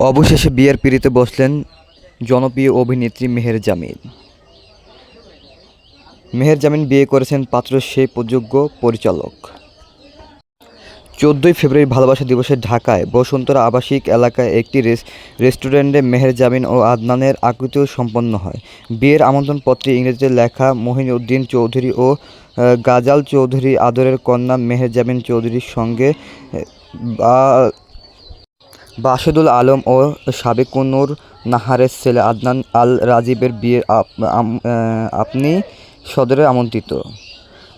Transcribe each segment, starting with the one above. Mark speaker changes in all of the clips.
Speaker 1: অবশেষে বিয়ের পিঁড়িতে বসলেন জনপ্রিয় অভিনেত্রী মেহের জামিন। মেহের জামিন বিয়ে করেছেন পাত্র সেই যোগ্য পরিচালক। 14ই ফেব্রুয়ারি ভালোবাসা দিবসে ঢাকায় বসুন্ধরা আবাসিক এলাকায় একটি রেস্টুরেন্টে মেহের জামিন ও আদনানের আতিথ্য সম্পন্ন হয়। বিয়ের আমন্ত্রণপত্রে ইংরেজিতে লেখা মহিউদ্দিন চৌধুরী ও গাজাল চৌধুরী আদরের কন্যা মেহের জামিন চৌধুরীর সঙ্গে বাশেদুল আলম ও সাবেকুনুর নাহারের ছেলে আদনান আল রাজীবের বিয়ে আপনি সদরে আমন্ত্রিত।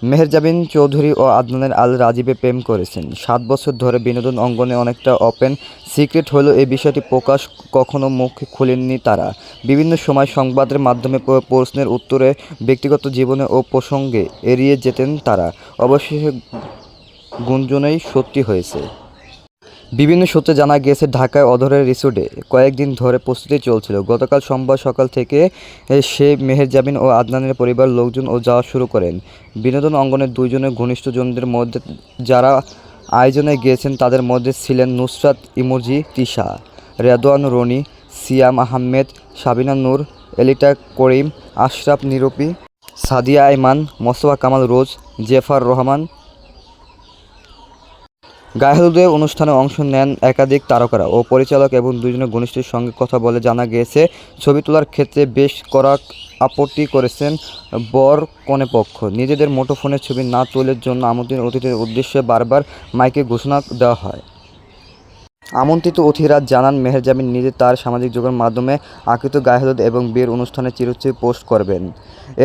Speaker 1: মেহের জামিন চৌধুরী ও আদনান আল রাজীবে প্রেম করেছেন 7 বছর ধরে। বিনোদন অঙ্গনে অনেকটা ওপেন সিক্রেট হলেও এই বিষয়টি প্রকাশ কখনো মুখ খোলেননি তারা। বিভিন্ন সময় সংবাদের মাধ্যমে প্রশ্নের উত্তরে ব্যক্তিগত জীবনে ও প্রসঙ্গে এড়িয়ে যেতেন তারা। অবশেষে গুঞ্জনই সত্যি হয়েছে। বিভিন্ন সূত্রে জানা গিয়েছে, ঢাকায় অধরের রিসোর্টে কয়েকদিন ধরে প্রস্তুতি চলছিল। গতকাল সোমবার সকাল থেকে মেহের জামিন ও আদনানের পরিবারের লোকজন যাওয়া শুরু করেন। বিনোদন অঙ্গনের দুইজনের ঘনিষ্ঠজনদের মধ্যে যারা আয়োজনে গিয়েছেন তাদের মধ্যে ছিলেন নুসরাত ইমরজি তিশা, রেদওয়ান রনি, সিয়াম আহমেদ, সাবিনা নূর, এলিটা করিম, আশরাফ নিরুপি, সাদিয়া আইমান, মোস্তফা কামাল রোজ, জেফার রহমান। গায়ে হলুদের অনুষ্ঠানে অংশ নেন একাধিক তারকারা ও পরিচালক এবং দুজনের ঘনিষ্ঠদের সঙ্গে কথা বলে জানা গিয়েছে, ছবি তোলার ক্ষেত্রে বেশ কড়া আপত্তি করেছেন বর কনে পক্ষ। নিজেদের মুঠোফোনের ছবি না তোলার জন্য আমন্ত্রিত অতিথিদের উদ্দেশ্যে বারবার মাইকে ঘোষণা দেওয়া হয়। আমন্ত্রিত অতিথিরা জানান, মেহের জামিন নিজে তার সামাজিক যোগাযোগ মাধ্যমে আকৃত গায়ে হলুদ এবং বিয়ের অনুষ্ঠানে চিরস্থায়ী পোস্ট করবেন।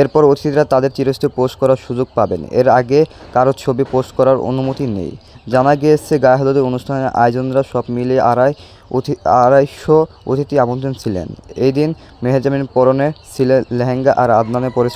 Speaker 1: এরপর অতিথিরা তাদের চিরস্থায়ী পোস্ট করার সুযোগ পাবেন। এর আগে কারো ছবি পোস্ট করার অনুমতি নেই। জানা গিয়েছে, গায়ে হলুদের অনুষ্ঠানের আয়োজনরা সব মিলিয়ে 250 অতিথি আমন্ত্রণ ছিলেন। এই দিন মেহের জামিন পরনে ছিলেন লেহেঙ্গা আর আদনানের পরে